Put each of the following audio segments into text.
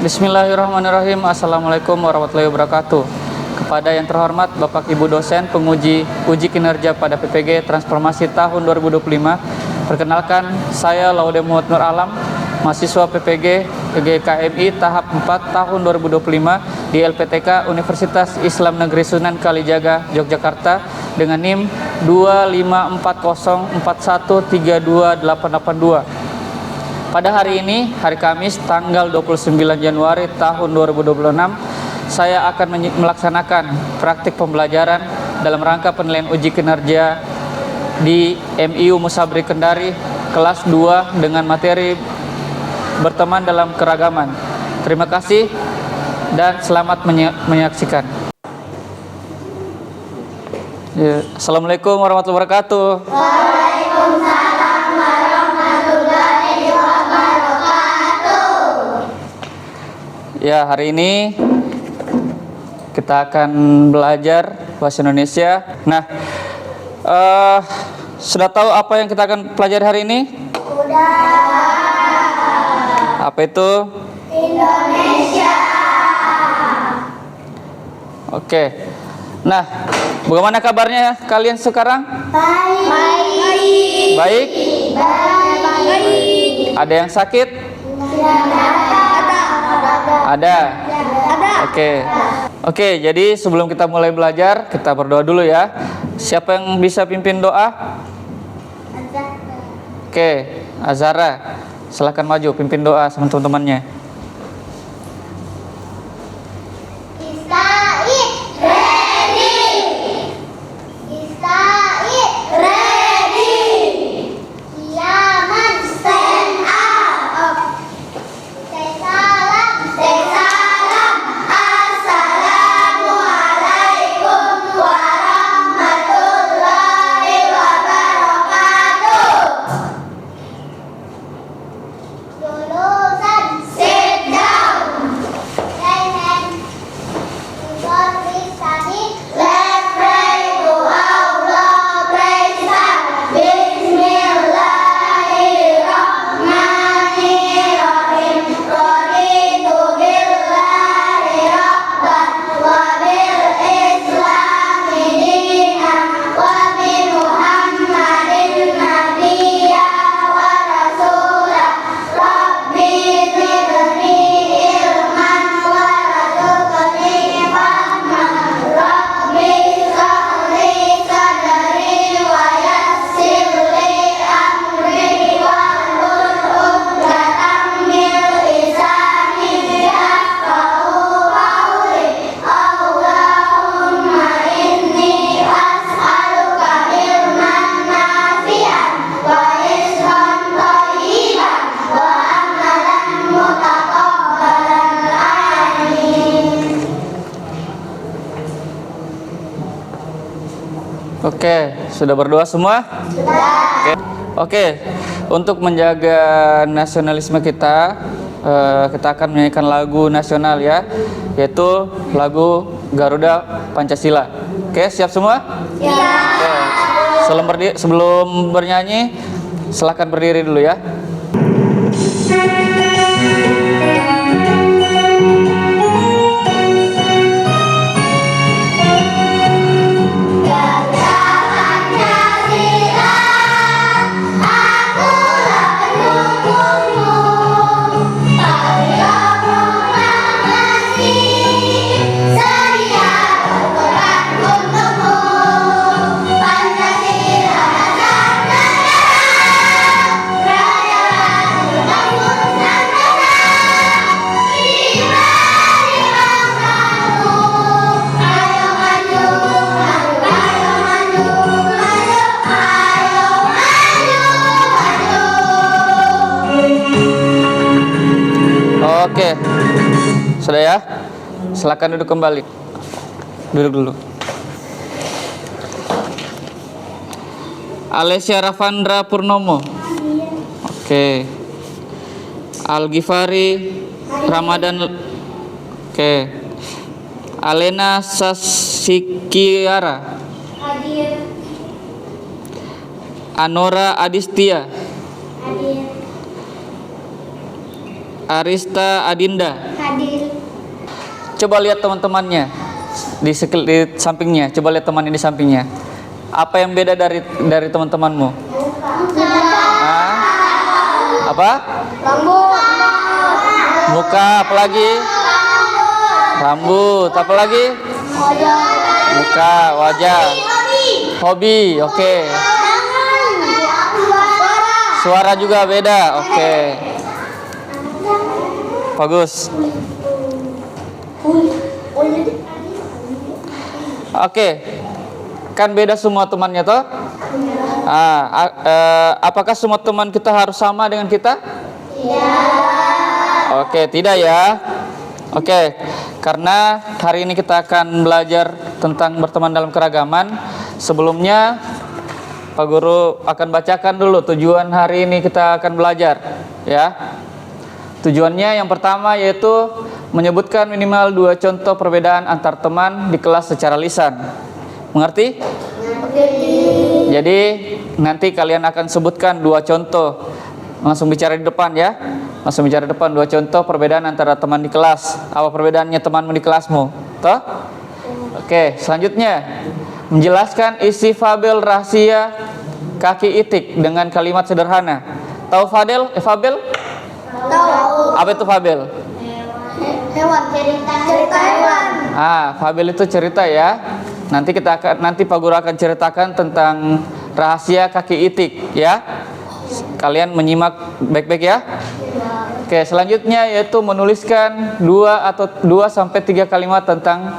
Bismillahirrahmanirrahim. Assalamualaikum warahmatullahi wabarakatuh. Kepada yang terhormat Bapak Ibu dosen penguji uji kinerja pada PPG Transformasi tahun 2025, perkenalkan saya Laude Muhammad Nur Alam, mahasiswa PPG PGKMI tahap 4 tahun 2025 di LPTK Universitas Islam Negeri Sunan Kalijaga, Yogyakarta dengan NIM 25404132882. Pada hari ini, hari Kamis, tanggal 29 Januari tahun 2026, saya akan melaksanakan praktik pembelajaran dalam rangka penilaian uji kinerja di MIU Musabri Kendari kelas 2 dengan materi berteman dalam keragaman. Terima kasih dan selamat menyaksikan. Assalamualaikum warahmatullahi wabarakatuh. Waalaikumsalam warahmatullahi wabarakatuh. Ya, hari ini kita akan belajar bahasa Indonesia. Nah, sudah tahu apa yang kita akan pelajari hari ini? Sudah. Apa itu? Indonesia. Oke. Nah, bagaimana kabarnya kalian sekarang? Baik. Baik? Baik. Ada yang sakit? Ada. Oke, jadi sebelum kita mulai belajar, kita berdoa dulu ya. Siapa yang bisa pimpin doa? Oke, Azara, silakan maju pimpin doa sama teman-temannya. Oke, sudah berdoa semua? Sudah. Oke, untuk menjaga nasionalisme kita, kita akan menyanyikan lagu nasional ya, yaitu lagu Garuda Pancasila. Oke, siap semua? Siap. Oke. Sebelum bernyanyi, silakan berdiri dulu ya. Oke, sudah ya? Silakan duduk kembali. Duduk dulu. Alessia Ravandra Purnomo. Oke. Al-Ghifari Ramadan. Oke. Alena Sasikiara. Hadir. Anora Adistia. Hadir. Arista Adinda. Hadir. Coba lihat teman-temannya di sampingnya. Coba lihat temannya di sampingnya. Apa yang beda dari teman-temanmu? Ah, apa? Rambut. Muka, apa lagi? Rambut, apa lagi? Muka, wajah. Hobi, oke. Suara juga beda, oke. Bagus. Oke. Kan beda semua temannya toh? Apakah semua teman kita harus sama dengan kita? Oke, tidak ya. Oke, karena hari ini kita akan belajar tentang berteman dalam keragaman. Sebelumnya Pak Guru akan bacakan dulu tujuan hari ini kita akan belajar, ya. Tujuannya yang pertama yaitu menyebutkan minimal 2 contoh perbedaan antar teman di kelas secara lisan. Mengerti? Jadi nanti kalian akan sebutkan 2 contoh. Langsung bicara di depan ya. Langsung bicara di depan 2 contoh perbedaan antara teman di kelas. Apa perbedaannya temanmu di kelasmu? Toh? Oke, selanjutnya menjelaskan isi fabel rahasia kaki itik dengan kalimat sederhana. Tahu fabel? Fabel? Tahu. Apa itu fabel? Hewan. Cerita hewan. Fabel itu cerita ya. Nanti Pak Guru akan ceritakan tentang rahasia kaki itik ya. Kalian menyimak baik-baik ya. Oke, selanjutnya yaitu menuliskan 2 sampai 3 kalimat tentang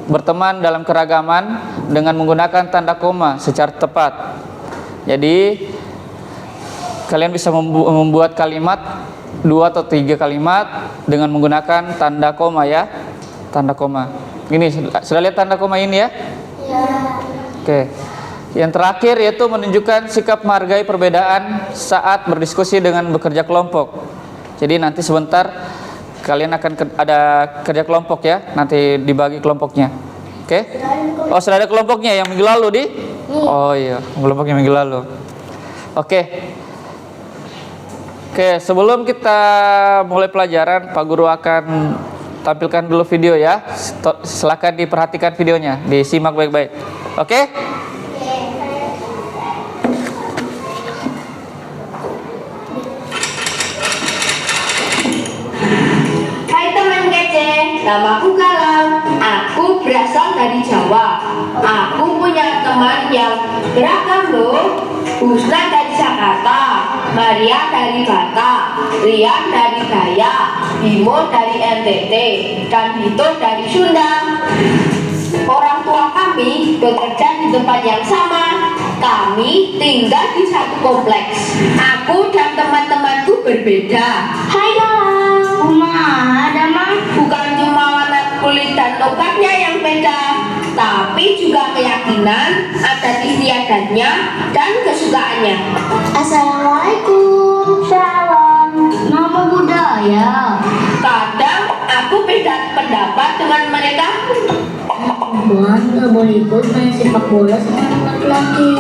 berteman dalam keragaman dengan menggunakan tanda koma secara tepat. Jadi kalian bisa membuat kalimat 2 atau 3 kalimat dengan menggunakan tanda koma ya. Tanda koma. Ini sudah lihat tanda koma ini ya? Oke. Yang terakhir yaitu menunjukkan sikap menghargai perbedaan saat berdiskusi dengan bekerja kelompok. Jadi nanti sebentar kalian akan ada kerja kelompok ya, nanti dibagi kelompoknya. Oke? Oh, sudah ada kelompoknya yang minggu lalu di? Oh iya, kelompoknya minggu lalu. Oke. Oke, sebelum kita mulai pelajaran, Pak Guru akan tampilkan dulu video ya. Silakan diperhatikan videonya, disimak baik-baik. Oke? Hai teman kece, namaku Kalam. Aku berasal dari Jawa. Aku punya teman yang beragam loh. Husna dari Jakarta, Maria dari Batak, Rian dari Dayak, Bimo dari NTT, dan Dito dari Sunda. Orang tua kami bekerja di tempat yang sama. Kami tinggal di satu kompleks. Aku dan teman-temanku berbeda. Hai Galang. Ada mah. Bukan cuma warna kulit dan logatnya yang beda, tapi juga keyakinan, adat istiadatnya, dan kesukaannya. Assalamualaikum. Salam. Nama budaya. Kadang aku beda pendapat dengan mereka. Buan nggak boleh ikut main sepak bola sama anak laki.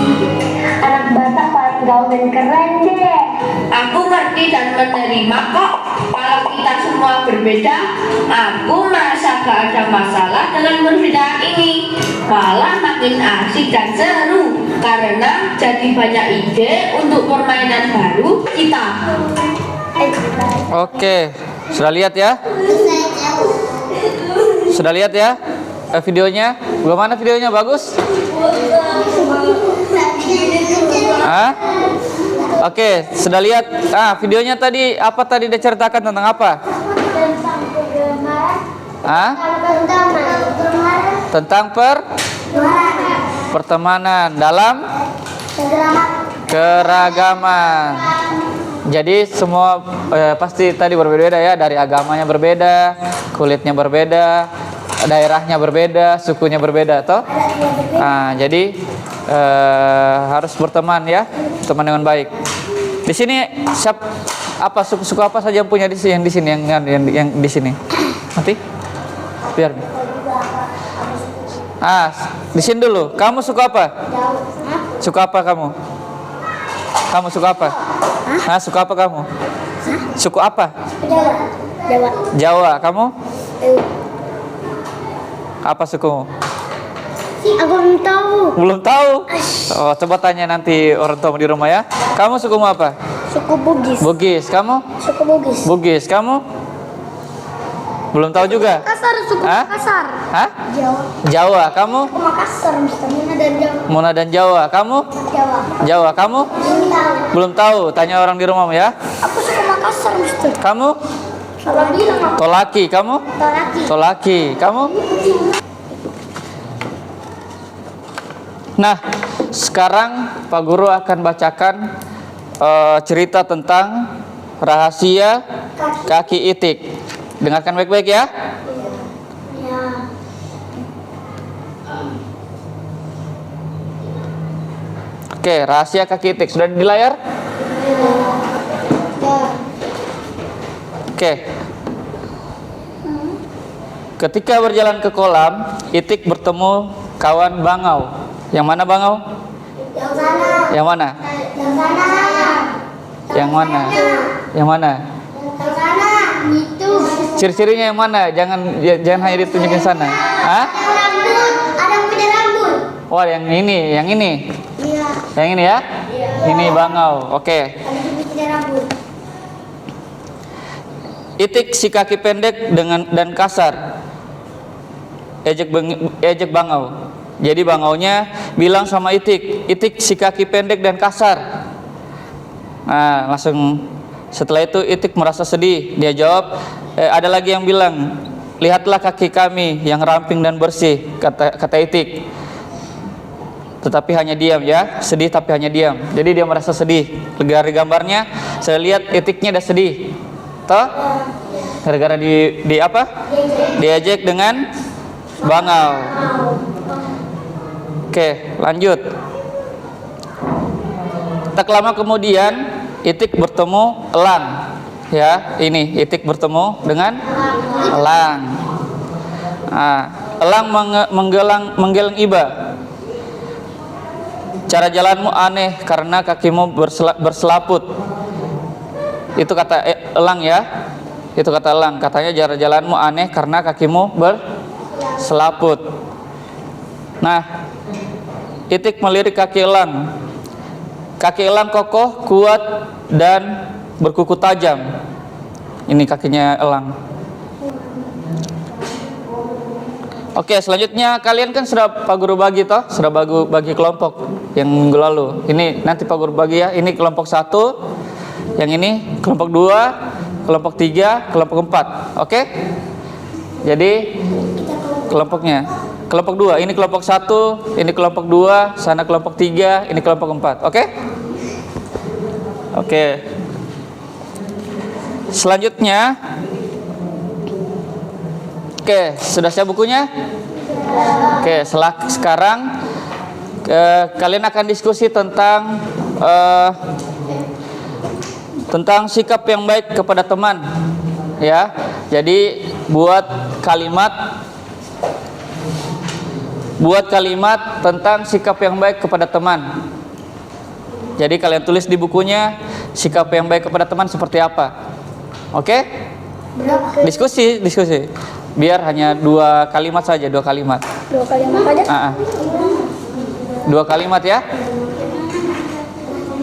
Anak Batak paling gaul dan keren deh. Aku ngerti dan menerima kok. Kalau kita semua berbeda, aku merasa gak ada masalah dengan perbedaan ini. Malah makin asik dan seru karena jadi banyak ide untuk permainan baru kita. Oke, sudah lihat ya? Sudah lihat ya? Videonya? Bagaimana videonya? Bagus? Oke, sudah lihat. Videonya tadi apa tadi diceritakan tentang apa? Tentang pertemanan dalam keragaman. Jadi semua pasti tadi berbeda ya, dari agamanya berbeda, kulitnya berbeda, daerahnya berbeda, sukunya berbeda, toh? Jadi harus berteman ya, teman dengan baik. Di sini suku apa saja yang punya di sini, yang di sini. Nanti biar. Di sini dulu. Kamu suka apa? Suka apa kamu? Kamu suka apa? Suka apa kamu? Suku apa? Jawa. Jawa. Kamu? Apa sukumu? Aku belum tahu. Belum tahu? Oh, coba tanya nanti orang tua di rumah ya. Kamu sukumu apa? Suku Bugis. Bugis. Kamu? Suku Bugis. Bugis. Kamu? Belum tahu juga? Kasar, suku Hah? Makassar. Hah? Jawa. Jawa. Kamu? Suku Makassar, Mister. Muna dan Jawa. Muna dan Jawa. Kamu? Jawa. Jawa. Kamu? Belum tahu. Belum tahu. Tanya orang di rumah ya. Aku suku Makassar, Mister. Kamu? Salah bilang aku. Tolaki. Kamu? Tolaki. Tolaki. Kamu? Nah, sekarang Pak Guru akan bacakan cerita tentang rahasia kaki itik. Dengarkan baik-baik ya. Ya. Oke, rahasia kaki itik sudah di layar? Oke. Ketika berjalan ke kolam, itik bertemu kawan bangau. Yang mana bangau? Yang sana. Yang mana? Yang sana. Yang mana? Yang mana? Yang sana. Itu. Ciri-cirinya yang mana? Jangan hanya ditunjukin sana. Hah? Yang rambut. Ada yang punya rambut. Oh, yang ini, yang ini. Iya. Yang ini ya? Ini bangau. Oke. Ada yang punya rambut. Itik si kaki pendek dan kasar. Ejek bangau. Jadi bangaunya bilang sama Itik, Itik si kaki pendek dan kasar. Nah, langsung setelah itu Itik merasa sedih. Dia jawab, ada lagi yang bilang, lihatlah kaki kami yang ramping dan bersih, kata Itik. Tetapi hanya diam ya, sedih tapi hanya diam. Jadi dia merasa sedih. Dari gambarnya saya lihat Itiknya udah sedih. Toh? Gara-gara di apa? Diejek dengan bangau. Oke, lanjut. Tak lama kemudian Itik bertemu elang. Ya, ini Itik bertemu dengan elang. Nah, elang menggelang iba. Cara jalanmu aneh karena kakimu berselaput. Itu kata elang ya. Itu kata elang. Katanya cara jalanmu aneh karena kakimu berselaput. Nah, Itik melirik kaki elang. Kaki elang kokoh, kuat, dan berkuku tajam. Ini kakinya elang. Oke, selanjutnya kalian kan sudah Pak Guru bagi toh? Sudah bagi kelompok yang minggu lalu. Ini nanti Pak Guru bagi ya. Ini kelompok 1, yang ini kelompok 2, kelompok 3, kelompok 4. Oke? Jadi kelompoknya. Kelompok 2, ini kelompok 1, ini kelompok 2, sana kelompok 3, ini kelompok 4. Oke? Oke. Selanjutnya. Oke, sudah siap bukunya? Oke, sekarang kalian akan diskusi tentang sikap yang baik kepada teman. Ya. Jadi buat kalimat tentang sikap yang baik kepada teman. Jadi kalian tulis di bukunya sikap yang baik kepada teman seperti apa. Oke? Diskusi. Biar hanya 2 kalimat saja, 2 kalimat. 2 kalimat aja. 2 kalimat ya.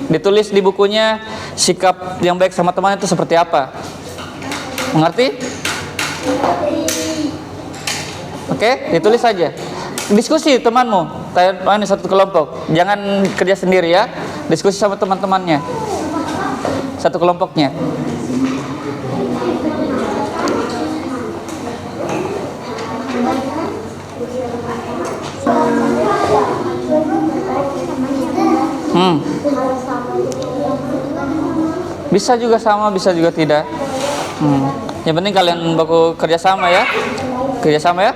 Ditulis di bukunya sikap yang baik sama teman itu seperti apa. Mengerti? Oke, ditulis saja. Diskusi temanmu, ini satu kelompok. Jangan kerja sendiri ya. Diskusi sama teman-temannya. Satu kelompoknya. Bisa juga sama, bisa juga tidak. Yang penting kalian baku kerjasama ya. Kerjasama ya.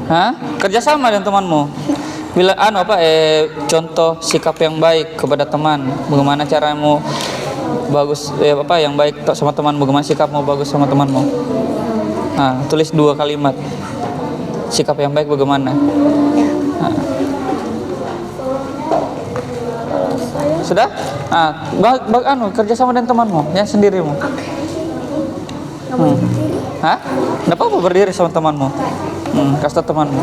Hah? Kerjasama dengan temanmu. Bila contoh sikap yang baik kepada teman. Bagaimana caramu bagus yang baik sama temanmu, bagaimana sikapmu bagus sama temanmu. Nah, tulis 2 kalimat. Sikap yang baik bagaimana? Nah. Sudah? Kerjasama dengan temanmu, ya sendirimu. Hah? Nggak apa-apa berdiri sama temanmu. Kasih tau temanmu.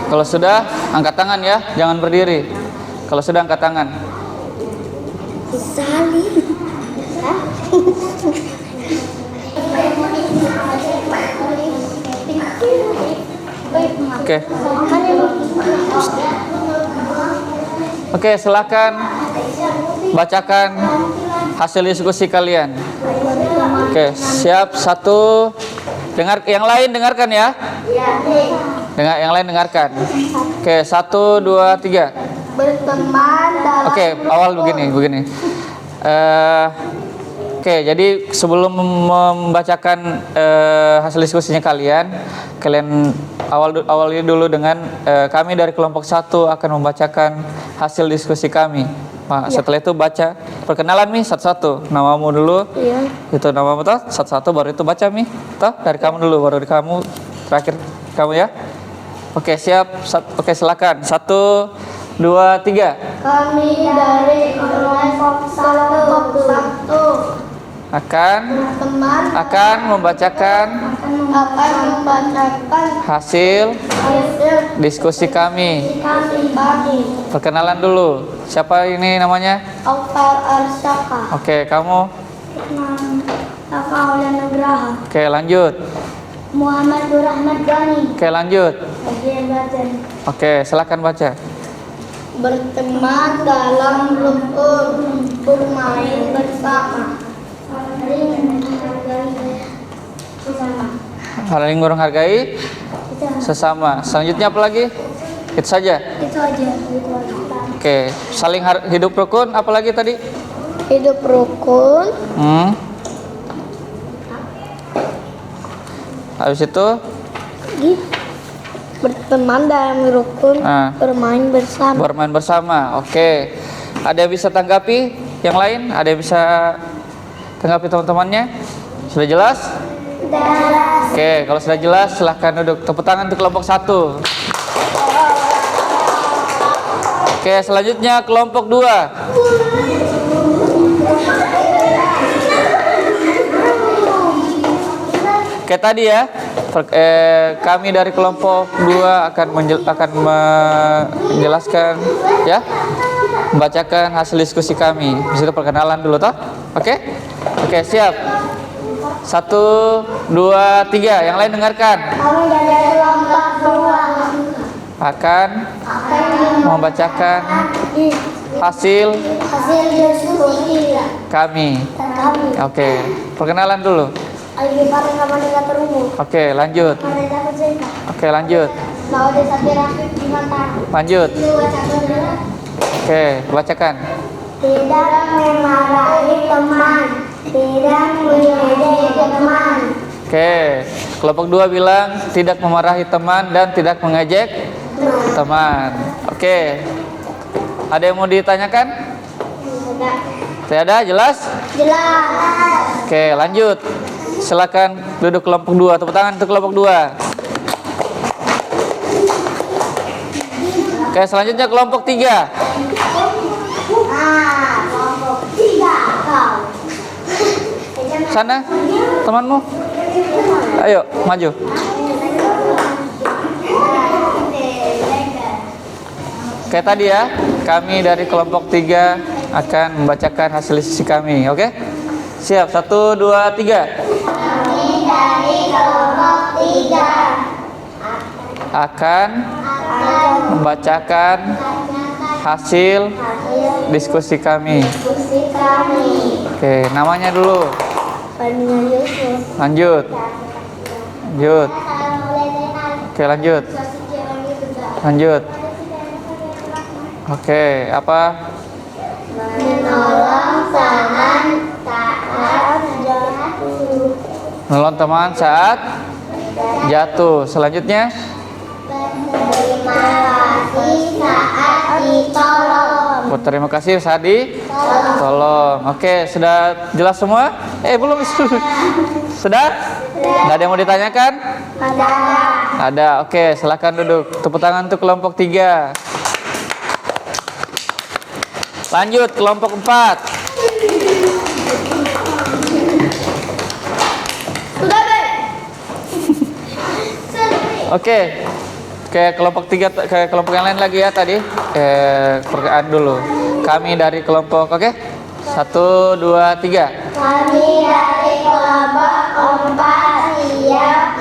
Kalau sudah, angkat tangan ya, jangan berdiri. Kalau sudah, angkat tangan. Oke, silakan bacakan hasil diskusi kalian. Oke, siap. 1. Yang lain dengarkan ya. Yang lain dengarkan. Oke, 1, 2, 3. Berteman dalam. Oke, awal begini. Oke, jadi sebelum membacakan hasil diskusinya kalian awali dulu dengan kami dari kelompok 1 akan membacakan hasil diskusi kami. Nah, setelah itu baca perkenalan Mi satu-satu. Namamu dulu. Iya. Itu namamu toh, satu-satu baru itu baca Mi. Toh, dari kamu dulu baru dari kamu, terakhir kamu ya. Oke, siap. Oke, silakan. 1, 2, 3. Kami dari kelompok 1 akan membacakan hasil diskusi kami. Perkenalan dulu. Siapa ini namanya? Oktar Arsaka. Oke, kamu? Kakak Aulia Nugraha. Oke, lanjut. Muhammad Rahmat Gani. Oke, lanjut. Oke, silakan baca. Berteman dalam rukun, bermain bersama, saling menghargai sesama. Selanjutnya apa lagi? Itu saja. Itu aja. Oke, saling hidup rukun. Apa lagi tadi? Hidup rukun. Habis itu? Berteman dalam rukun, bermain bersama. Bermain bersama. Oke. Ada yang bisa tanggapi? Yang lain? Ada yang bisa tanggapi teman-temannya? Sudah jelas? Jelas. Oke, kalau sudah jelas silahkan duduk. Tepuk tangan untuk kelompok 1. Oke, selanjutnya kelompok 2. Kayak tadi ya, kami dari kelompok 2 akan menjelaskan ya, membacakan hasil diskusi kami. Di situ perkenalan dulu toh. Oke, siap. 1, 2, 3. Yang lain dengarkan. Kami dari kelompok 2 akan membacakan hasil diskusi kami. Oke, perkenalan dulu. Oke, lanjut. Oke, lanjut. Lanjut. Oke, bacakan. Tidak memarahi teman, tidak mengejek teman. Oke, kelompok 2 bilang tidak memarahi teman dan tidak mengejek teman. Oke, ada yang mau ditanyakan? Tidak ada, jelas? Jelas. Oke, lanjut. Silakan duduk kelompok 2. Tepuk tangan untuk kelompok 2. Oke, selanjutnya kelompok 3. Kelompok 3 kau. Sana, temanmu. Ayo, maju. Kayak tadi ya, kami dari kelompok 3 akan membacakan hasil diskusi kami, oke? Siap, 1, 2, 3. Kami dari kelompok 3 Akan membacakan hasil diskusi kami. diskusi kami. Oke, namanya dulu. Fania Yusuf. Lanjut. Lanjut. Oke, lanjut. Lanjut. Oke, apa? Menolong saat jatuh. Menolong teman saat jatuh. Selanjutnya, Berterima kasih saat ditolong. berterima kasih saat ditolong. Oke, sudah jelas semua? Belum. Sudah? Nggak ada yang mau ditanyakan? Ada. Ada. Oke, silakan duduk. Tepuk tangan untuk kelompok 3. Lanjut, kelompok 4. Sudah, Be. Oke. Kayak kelompok 3, kayak kelompok yang lain lagi ya tadi. Perkenalan dulu. Kami dari kelompok, oke? 1, 2, 3. Kami dari kelompok 4 siap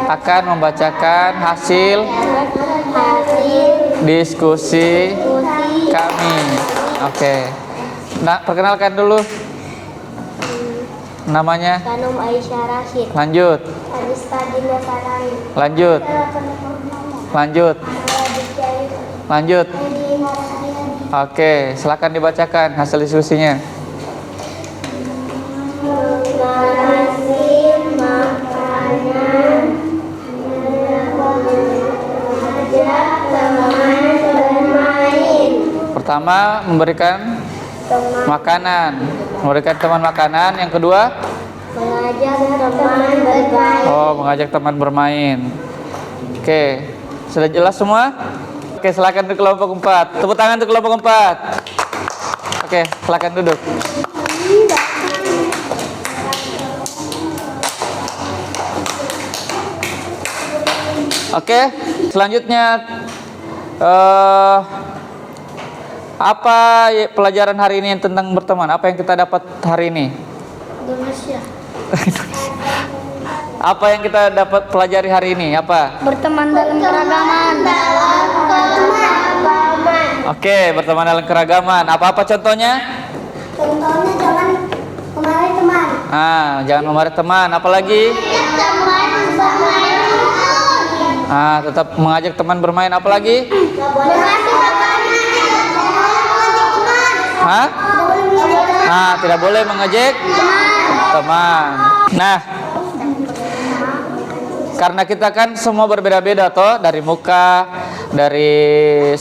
Akan membacakan hasil hasil diskusi diskusi. kami. Oke. Nah, perkenalkan dulu namanya. Kanum Aisyah Rashid. Lanjut. Arista Dinda Sarani. Lanjut. Lanjut. Lanjut. Oke, silakan dibacakan hasil diskusinya. Nasi makanan mengajak teman bermain. Pertama, memberikan makanan. Memberikan teman makanan. Yang kedua, Mengajak teman bermain. mengajak teman bermain. Oke, sudah jelas semua? Oke, silakan untuk kelompok 4. Tepuk tangan untuk kelompok 4. Oke, silakan duduk. Oke, selanjutnya apa pelajaran hari ini tentang berteman? Apa yang kita dapat hari ini? Indonesia. Apa yang kita dapat pelajari hari ini? Apa? Berteman dalam keragaman. Oke, berteman dalam keragaman. Apa-apa contohnya? Contohnya jangan kemarin teman. Jangan memarahi teman. Apalagi? Teman bermain. Tetap mengajak teman bermain. Apalagi? Mengasih makanan. Tidak boleh mengejek teman. Nah, karena kita kan semua berbeda-beda toh, dari muka, dari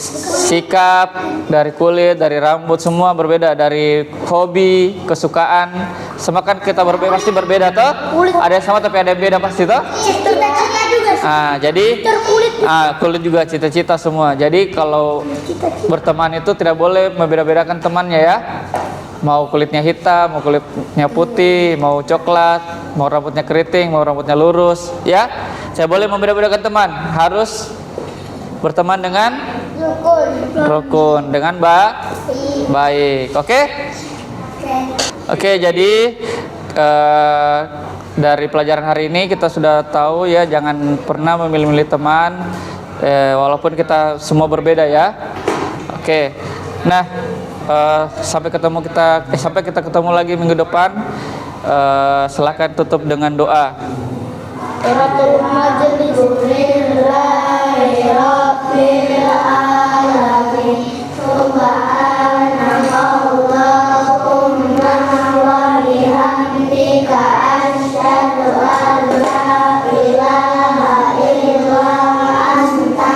sikap, dari kulit, dari rambut, semua berbeda, dari hobi, kesukaan, semua kan kita berbeda, pasti berbeda toh. Ada yang sama tapi ada yang beda pasti toh. Cita-cita juga. Jadi kulit juga, cita-cita semua. Jadi kalau berteman itu tidak boleh membeda-bedakan temannya ya. Mau kulitnya hitam, mau kulitnya putih, mau coklat, mau rambutnya keriting, mau rambutnya lurus, ya. Saya boleh membeda-bedakan teman. Harus berteman dengan rukun, dengan baik. Oke? Oke, jadi dari pelajaran hari ini kita sudah tahu ya, jangan pernah memilih-milih teman, walaupun kita semua berbeda ya. Oke. Nah, sampai kita ketemu lagi minggu depan. Silakan tutup dengan doa. Suratul Majlis Lillahi Rabbil Alamin. Subhanallahumma wa bihamdika asyhadu an la ilaha illa anta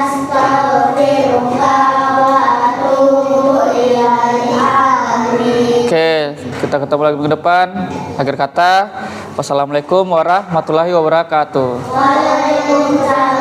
astaghfiruka wa atubu ilaik. Amin. Oke, kita ketemu lagi minggu depan. Akhir kata, wassalamualaikum warahmatullahi wabarakatuh. Waalaikumsalam.